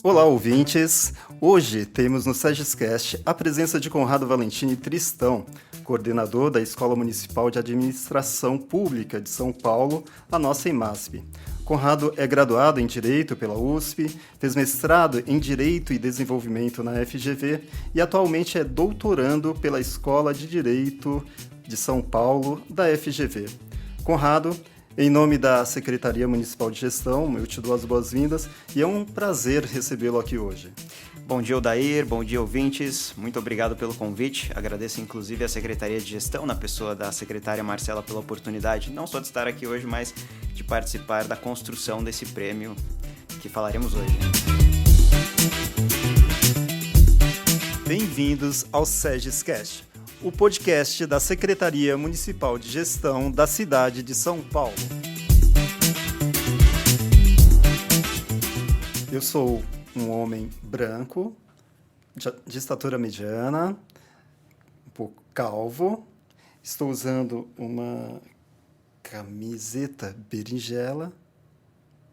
Olá, ouvintes! Hoje temos no SEGEScast a presença de Conrado Valentini Tristão, coordenador da Escola Municipal de Administração Pública de São Paulo, a nossa EMASP. Conrado é graduado em Direito pela USP, fez mestrado em Direito e Desenvolvimento na FGV e atualmente é doutorando pela Escola de Direito de São Paulo, da FGV. Conrado, em nome da Secretaria Municipal de Gestão, eu te dou as boas-vindas e é um prazer recebê-lo aqui hoje. Bom dia, Odair. Bom dia, ouvintes. Muito obrigado pelo convite. Agradeço, inclusive, a Secretaria de Gestão, na pessoa da secretária Marcela, pela oportunidade, não só de estar aqui hoje, mas de participar da construção desse prêmio que falaremos hoje. Bem-vindos ao SEGEScast, o podcast da Secretaria Municipal de Gestão da cidade de São Paulo. Eu sou um homem branco, de estatura mediana, um pouco calvo. Estou usando uma camiseta berinjela.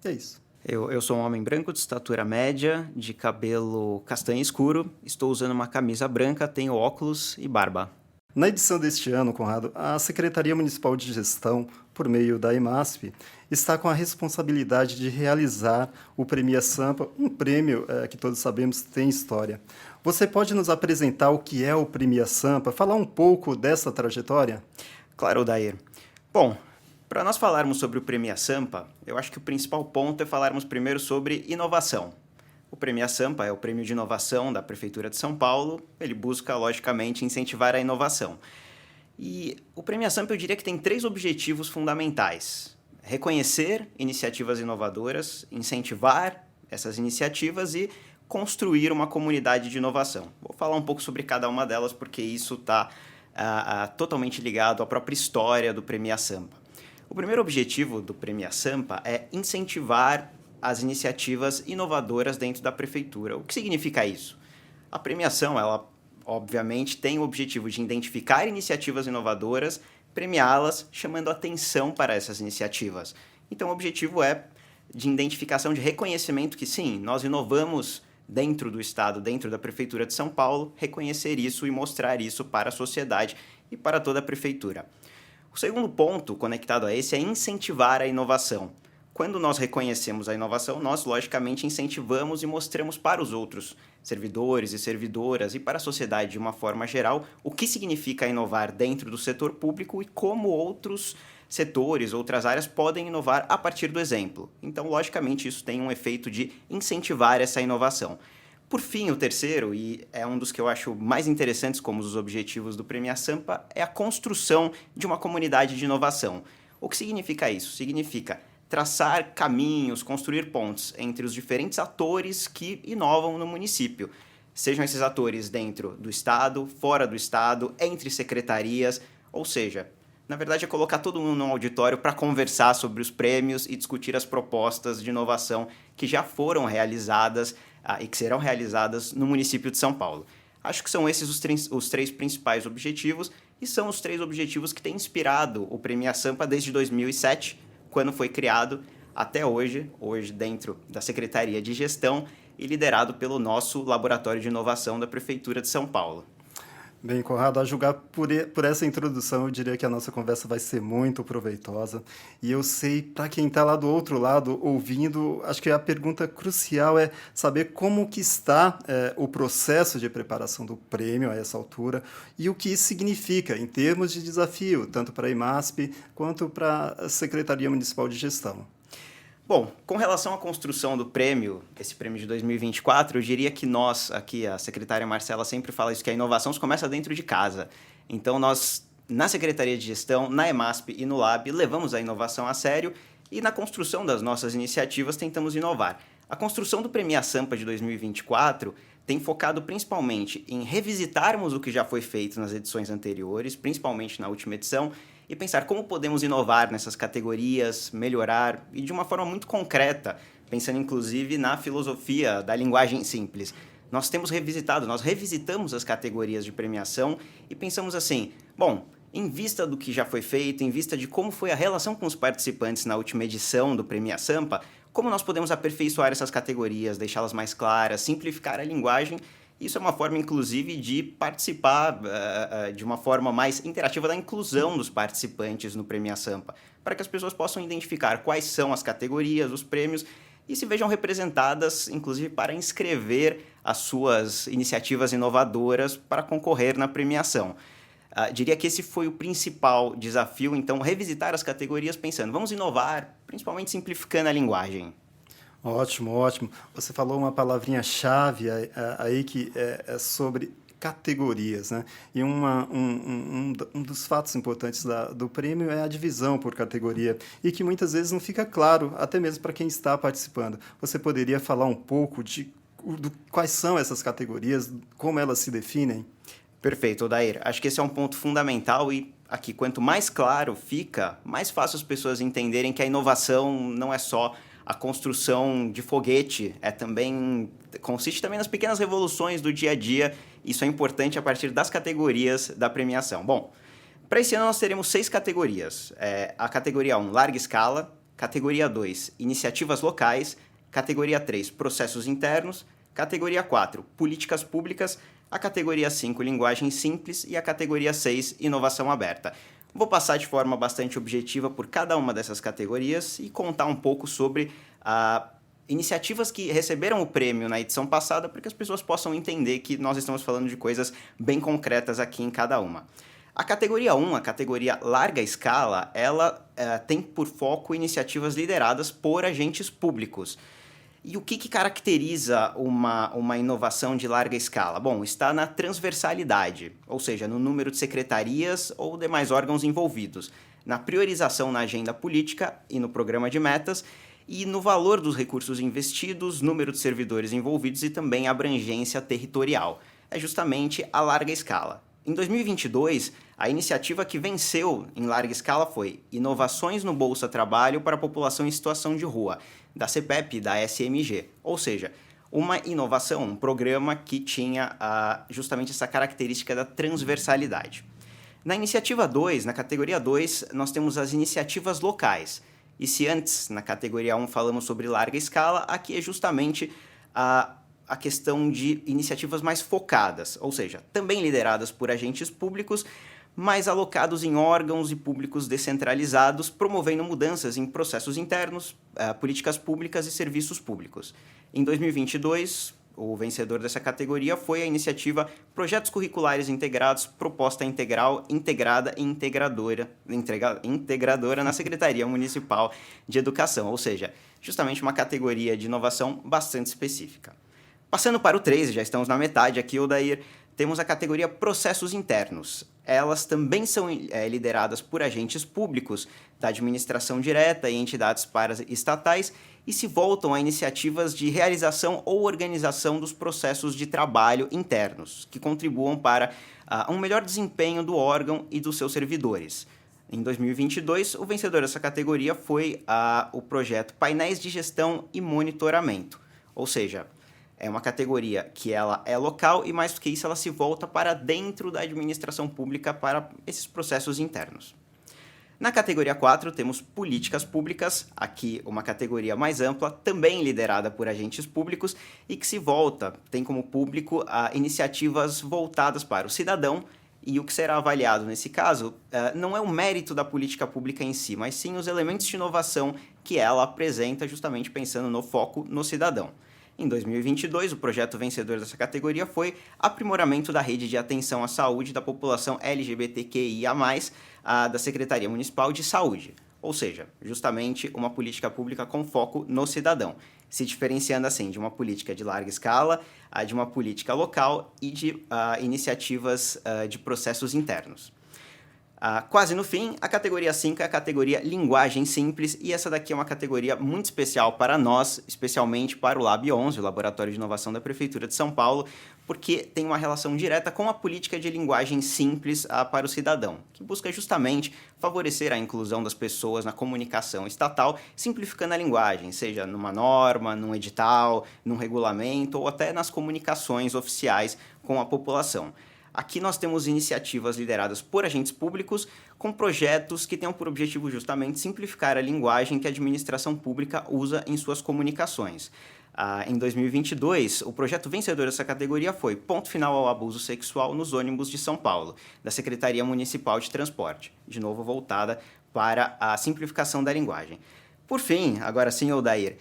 E é isso. Eu sou um homem branco, de estatura média, de cabelo castanho escuro. Estou usando uma camisa branca, tenho óculos e barba. Na edição deste ano, Conrado, a Secretaria Municipal de Gestão, por meio da EMASP, está com a responsabilidade de realizar o Premia Sampa, um prêmio que todos sabemos tem história. Você pode nos apresentar o que é o Premia Sampa, falar um pouco dessa trajetória? Claro, Odair. Bom, para nós falarmos sobre o Premia Sampa, eu acho que o principal ponto é falarmos primeiro sobre inovação. O Premia Sampa é o prêmio de inovação da Prefeitura de São Paulo. Ele busca, logicamente, incentivar a inovação. E o Premia Sampa, eu diria que tem 3 objetivos fundamentais: reconhecer iniciativas inovadoras, incentivar essas iniciativas e construir uma comunidade de inovação. Vou falar um pouco sobre cada uma delas, porque isso está totalmente ligado à própria história do Premia Sampa. O primeiro objetivo do Premia Sampa é incentivar as iniciativas inovadoras dentro da prefeitura. O que significa isso? A premiação, ela obviamente tem o objetivo de identificar iniciativas inovadoras, premiá-las, chamando atenção para essas iniciativas. Então, o objetivo é de identificação, de reconhecimento que sim, nós inovamos dentro do Estado, dentro da Prefeitura de São Paulo, reconhecer isso e mostrar isso para a sociedade e para toda a prefeitura. O segundo ponto conectado a esse é incentivar a inovação. Quando nós reconhecemos a inovação, nós, logicamente, incentivamos e mostramos para os outros servidores e servidoras e para a sociedade de uma forma geral o que significa inovar dentro do setor público e como outros setores, outras áreas podem inovar a partir do exemplo. Então, logicamente, isso tem um efeito de incentivar essa inovação. Por fim, o terceiro, e é um dos que eu acho mais interessantes como os objetivos do Premia Sampa, é a construção de uma comunidade de inovação. O que significa isso? Significa traçar caminhos, construir pontes entre os diferentes atores que inovam no município. Sejam esses atores dentro do Estado, fora do Estado, entre secretarias, ou seja, na verdade é colocar todo mundo num auditório para conversar sobre os prêmios e discutir as propostas de inovação que já foram realizadas e que serão realizadas no município de São Paulo. Acho que são esses os 3 principais objetivos e são os 3 objetivos que têm inspirado o Premia Sampa desde 2007, quando foi criado, até hoje dentro da Secretaria de Gestão e liderado pelo nosso Laboratório de Inovação da Prefeitura de São Paulo. Bem, Conrado, a julgar por essa introdução, eu diria que a nossa conversa vai ser muito proveitosa. E eu sei, para quem está lá do outro lado ouvindo, acho que a pergunta crucial é saber como que está o processo de preparação do prêmio a essa altura e o que isso significa em termos de desafio, tanto para a EMASP quanto para a Secretaria Municipal de Gestão. Bom, com relação à construção do prêmio, esse prêmio de 2024, eu diria que nós, aqui, a secretária Marcela sempre fala isso, que a inovação começa dentro de casa. Então, nós, na Secretaria de Gestão, na EMASP e no LAB, levamos a inovação a sério e na construção das nossas iniciativas tentamos inovar. A construção do Premia Sampa de 2024 tem focado principalmente em revisitarmos o que já foi feito nas edições anteriores, principalmente na última edição, e pensar como podemos inovar nessas categorias, melhorar, e de uma forma muito concreta, pensando inclusive na filosofia da linguagem simples. Nós revisitamos as categorias de premiação e pensamos assim, bom, em vista do que já foi feito, em vista de como foi a relação com os participantes na última edição do Premia Sampa, como nós podemos aperfeiçoar essas categorias, deixá-las mais claras, simplificar a linguagem. Isso é uma forma, inclusive, de participar de uma forma mais interativa da inclusão dos participantes no Premia Sampa, para que as pessoas possam identificar quais são as categorias, os prêmios, e se vejam representadas, inclusive, para inscrever as suas iniciativas inovadoras para concorrer na premiação. Diria que esse foi o principal desafio, então, revisitar as categorias pensando, vamos inovar, principalmente simplificando a linguagem. Ótimo, ótimo. Você falou uma palavrinha-chave aí que é sobre categorias, né? E um dos fatos importantes do prêmio é a divisão por categoria e que muitas vezes não fica claro, até mesmo para quem está participando. Você poderia falar um pouco de quais são essas categorias, como elas se definem? Perfeito, Odair. Acho que esse é um ponto fundamental e aqui, quanto mais claro fica, mais fácil as pessoas entenderem que a inovação não é só a construção de foguete, consiste também nas pequenas revoluções do dia a dia. Isso é importante a partir das categorias da premiação. Bom, para esse ano nós teremos 6 categorias. A categoria 1, larga escala, categoria 2, iniciativas locais, categoria 3, processos internos, categoria 4, políticas públicas, a categoria 5, linguagem simples e a categoria 6, inovação aberta. Vou passar de forma bastante objetiva por cada uma dessas categorias e contar um pouco sobre iniciativas que receberam o prêmio na edição passada para que as pessoas possam entender que nós estamos falando de coisas bem concretas aqui em cada uma. A categoria 1, a categoria larga escala, ela tem por foco iniciativas lideradas por agentes públicos. E o que caracteriza uma inovação de larga escala? Bom, está na transversalidade, ou seja, no número de secretarias ou demais órgãos envolvidos, na priorização na agenda política e no programa de metas, e no valor dos recursos investidos, número de servidores envolvidos e também abrangência territorial. É justamente a larga escala. Em 2022, a iniciativa que venceu em larga escala foi Inovações no Bolsa Trabalho para a População em Situação de Rua, da CPEP e da SMG, ou seja, uma inovação, um programa que tinha justamente essa característica da transversalidade. Na iniciativa 2, na categoria 2, nós temos as iniciativas locais. E se antes, na categoria 1, falamos sobre larga escala, aqui é justamente a questão de iniciativas mais focadas, ou seja, também lideradas por agentes públicos, mas alocados em órgãos e públicos descentralizados, promovendo mudanças em processos internos, políticas públicas e serviços públicos. Em 2022, o vencedor dessa categoria foi a iniciativa Projetos Curriculares Integrados, Proposta Integral, Integrada e Integradora na Secretaria Municipal de Educação, ou seja, justamente uma categoria de inovação bastante específica. Passando para o 3, já estamos na metade aqui, Odair, temos a categoria Processos Internos. Elas também são lideradas por agentes públicos da administração direta e entidades paraestatais e se voltam a iniciativas de realização ou organização dos processos de trabalho internos, que contribuam para um melhor desempenho do órgão e dos seus servidores. Em 2022, o vencedor dessa categoria foi o projeto Painéis de Gestão e Monitoramento, ou seja, é uma categoria que ela é local e, mais do que isso, ela se volta para dentro da administração pública para esses processos internos. Na categoria 4, temos políticas públicas, aqui uma categoria mais ampla, também liderada por agentes públicos e que se volta, tem como público iniciativas voltadas para o cidadão e o que será avaliado nesse caso não é o mérito da política pública em si, mas sim os elementos de inovação que ela apresenta, justamente pensando no foco no cidadão. Em 2022, o projeto vencedor dessa categoria foi Aprimoramento da Rede de Atenção à Saúde da População LGBTQIA+, da Secretaria Municipal de Saúde, ou seja, justamente uma política pública com foco no cidadão, se diferenciando assim de uma política de larga escala, de uma política local e de iniciativas de processos internos. Quase no fim, a categoria 5 é a categoria Linguagem Simples, e essa daqui é uma categoria muito especial para nós, especialmente para o Lab 11, o Laboratório de Inovação da Prefeitura de São Paulo, porque tem uma relação direta com a política de linguagem simples para o cidadão, que busca justamente favorecer a inclusão das pessoas na comunicação estatal, simplificando a linguagem, seja numa norma, num edital, num regulamento ou até nas comunicações oficiais com a população. Aqui nós temos iniciativas lideradas por agentes públicos com projetos que tenham por objetivo justamente simplificar a linguagem que a administração pública usa em suas comunicações. Em 2022, o projeto vencedor dessa categoria foi Ponto Final ao Abuso Sexual nos Ônibus de São Paulo, da Secretaria Municipal de Transporte, de novo voltada para a simplificação da linguagem. Por fim, agora sim, Odair,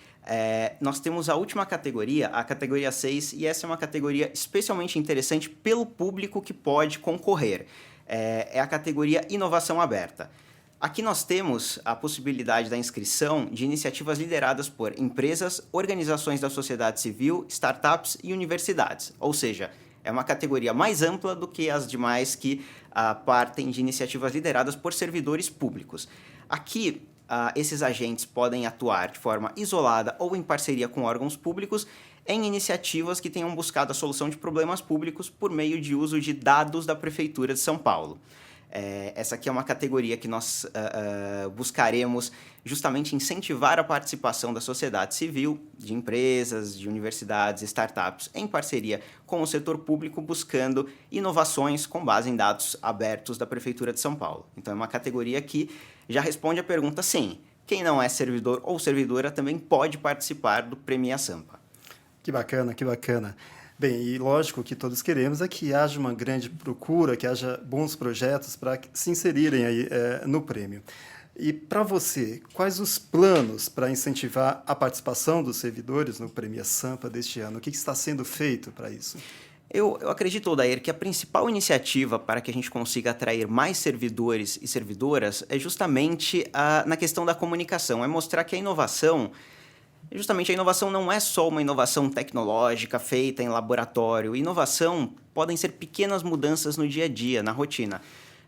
nós temos a última categoria, a categoria 6, e essa é uma categoria especialmente interessante pelo público que pode concorrer. É a categoria Inovação Aberta. Aqui nós temos a possibilidade da inscrição de iniciativas lideradas por empresas, organizações da sociedade civil, startups e universidades. Ou seja, é uma categoria mais ampla do que as demais que partem de iniciativas lideradas por servidores públicos. Aqui, esses agentes podem atuar de forma isolada ou em parceria com órgãos públicos em iniciativas que tenham buscado a solução de problemas públicos por meio de uso de dados da Prefeitura de São Paulo. Essa aqui é uma categoria que nós buscaremos justamente incentivar a participação da sociedade civil, de empresas, de universidades, startups, em parceria com o setor público, buscando inovações com base em dados abertos da Prefeitura de São Paulo. Então, é uma categoria que já responde a pergunta, sim, quem não é servidor ou servidora também pode participar do Prêmio Sampa. Que bacana, que bacana. Bem, e lógico que todos queremos é que haja uma grande procura, que haja bons projetos para se inserirem aí no prêmio. E para você, quais os planos para incentivar a participação dos servidores no Prêmio Sampa deste ano? O que está sendo feito para isso? Eu acredito, Odair, que a principal iniciativa para que a gente consiga atrair mais servidores e servidoras é justamente na questão da comunicação, é mostrar que a inovação não é só uma inovação tecnológica feita em laboratório. Inovação podem ser pequenas mudanças no dia a dia, na rotina.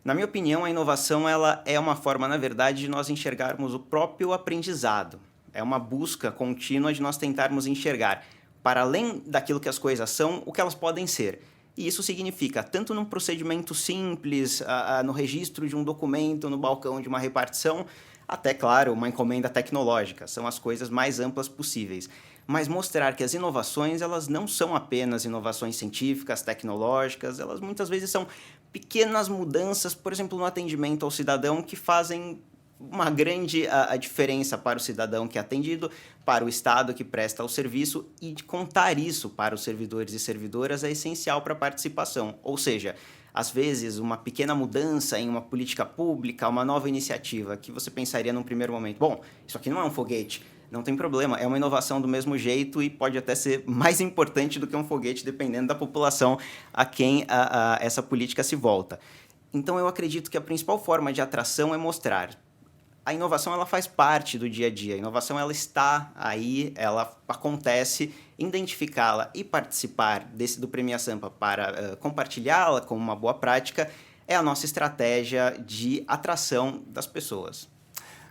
Na minha opinião, a inovação ela é uma forma, na verdade, de nós enxergarmos o próprio aprendizado. É uma busca contínua de nós tentarmos enxergar, para além daquilo que as coisas são, o que elas podem ser. E isso significa, tanto num procedimento simples, no registro de um documento, no balcão de uma repartição, até, claro, uma encomenda tecnológica. São as coisas mais amplas possíveis. Mas mostrar que as inovações elas não são apenas inovações científicas, tecnológicas, elas muitas vezes são pequenas mudanças, por exemplo, no atendimento ao cidadão, que fazem uma grande a diferença para o cidadão que é atendido, para o Estado que presta o serviço, e de contar isso para os servidores e servidoras é essencial para a participação. Ou seja, às vezes, uma pequena mudança em uma política pública, uma nova iniciativa, que você pensaria num primeiro momento, bom, isso aqui não é um foguete, não tem problema, é uma inovação do mesmo jeito e pode até ser mais importante do que um foguete, dependendo da população a quem essa política se volta. Então, eu acredito que a principal forma de atração é mostrar. A inovação ela faz parte do dia a dia, a inovação ela está aí, ela acontece, identificá-la e participar do Prêmio Sampa para compartilhá-la como uma boa prática é a nossa estratégia de atração das pessoas.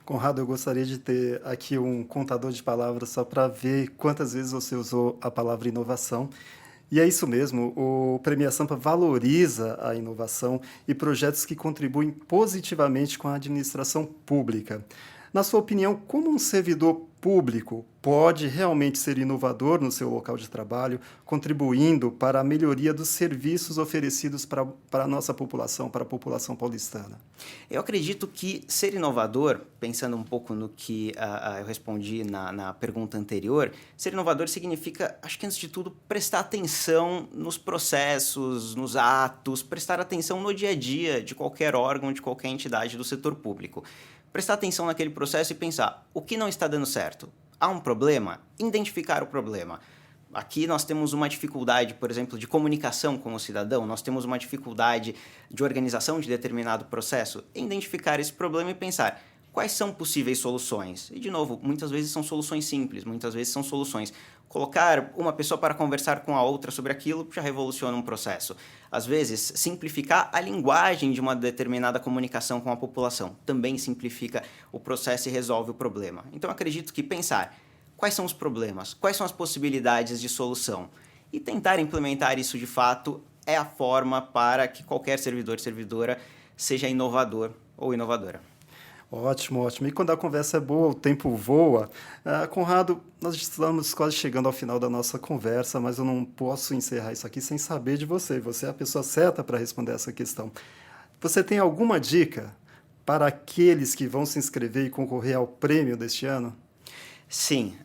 Conrado, eu gostaria de ter aqui um contador de palavras só para ver quantas vezes você usou a palavra inovação. E é isso mesmo, o Prêmio Sampa valoriza a inovação e projetos que contribuem positivamente com a administração pública. Na sua opinião, como um servidor público pode realmente ser inovador no seu local de trabalho, contribuindo para a melhoria dos serviços oferecidos para a nossa população, para a população paulistana? Eu acredito que ser inovador, pensando um pouco no que eu respondi na pergunta anterior, ser inovador significa, acho que antes de tudo, prestar atenção nos processos, nos atos, prestar atenção no dia a dia de qualquer órgão, de qualquer entidade do setor público. Prestar atenção naquele processo e pensar, o que não está dando certo? Há um problema? Identificar o problema. Aqui nós temos uma dificuldade, por exemplo, de comunicação com o cidadão, nós temos uma dificuldade de organização de determinado processo. Identificar esse problema e pensar, quais são possíveis soluções? E, de novo, muitas vezes são soluções simples, muitas vezes são soluções. Colocar uma pessoa para conversar com a outra sobre aquilo já revoluciona um processo. Às vezes, simplificar a linguagem de uma determinada comunicação com a população também simplifica o processo e resolve o problema. Então, acredito que pensar quais são os problemas, quais são as possibilidades de solução e tentar implementar isso de fato é a forma para que qualquer servidor e servidora seja inovador ou inovadora. Ótimo, ótimo. E quando a conversa é boa, o tempo voa. Conrado, nós estamos quase chegando ao final da nossa conversa, mas eu não posso encerrar isso aqui sem saber de você. Você é a pessoa certa para responder essa questão. Você tem alguma dica para aqueles que vão se inscrever e concorrer ao prêmio deste ano? Sim,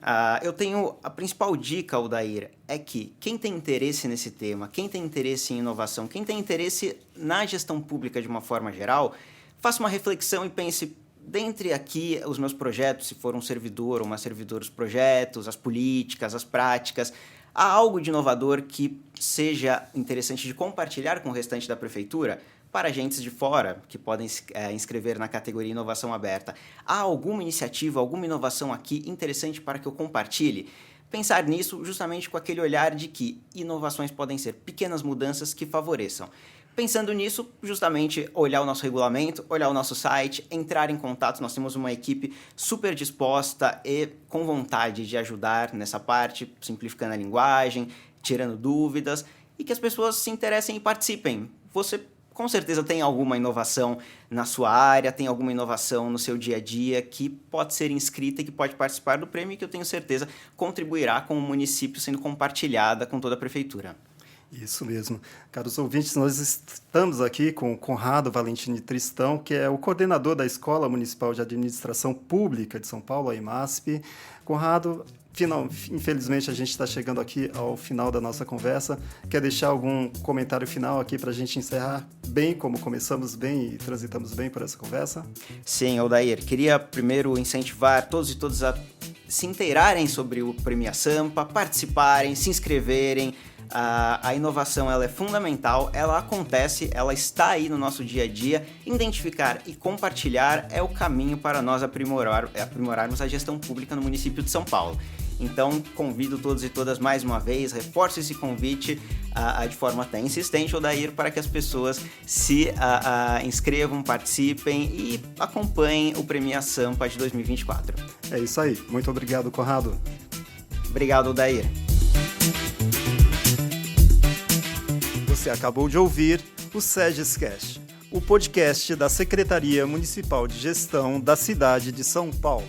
eu tenho a principal dica, Aldair, é que quem tem interesse nesse tema, quem tem interesse em inovação, quem tem interesse na gestão pública de uma forma geral, faça uma reflexão e pense, dentre aqui os meus projetos, se for um servidor ou uma servidora, os projetos, as políticas, as práticas, há algo de inovador que seja interessante de compartilhar com o restante da prefeitura? Para agentes de fora, que podem inscrever na categoria Inovação Aberta, há alguma iniciativa, alguma inovação aqui interessante para que eu compartilhe? Pensar nisso justamente com aquele olhar de que inovações podem ser pequenas mudanças que favoreçam. Pensando nisso, justamente olhar o nosso regulamento, olhar o nosso site, entrar em contato. Nós temos uma equipe super disposta e com vontade de ajudar nessa parte, simplificando a linguagem, tirando dúvidas e que as pessoas se interessem e participem. Você com certeza tem alguma inovação na sua área, tem alguma inovação no seu dia a dia que pode ser inscrita e que pode participar do prêmio e que eu tenho certeza contribuirá com o município sendo compartilhada com toda a prefeitura. Isso mesmo. Caros ouvintes, nós estamos aqui com o Conrado Valentini Tristão, que é o coordenador da Escola Municipal de Administração Pública de São Paulo, a EMASP. Conrado, infelizmente a gente está chegando aqui ao final da nossa conversa. Quer deixar algum comentário final aqui para a gente encerrar bem, como começamos bem e transitamos bem por essa conversa? Sim, Aldair, queria primeiro incentivar todos e todas a se inteirarem sobre o Prêmio Sampa, participarem, se inscreverem. A inovação ela é fundamental, ela acontece, ela está aí no nosso dia a dia. Identificar e compartilhar é o caminho para nós aprimorarmos a gestão pública no município de São Paulo. Então, convido todos e todas mais uma vez, reforço esse convite de forma até insistente, Odair, para que as pessoas se inscrevam, participem e acompanhem o Prêmio Sampa de 2024. É isso aí. Muito obrigado, Conrado. Obrigado, Odair. Você acabou de ouvir o SEGEScast, o podcast da Secretaria Municipal de Gestão da cidade de São Paulo.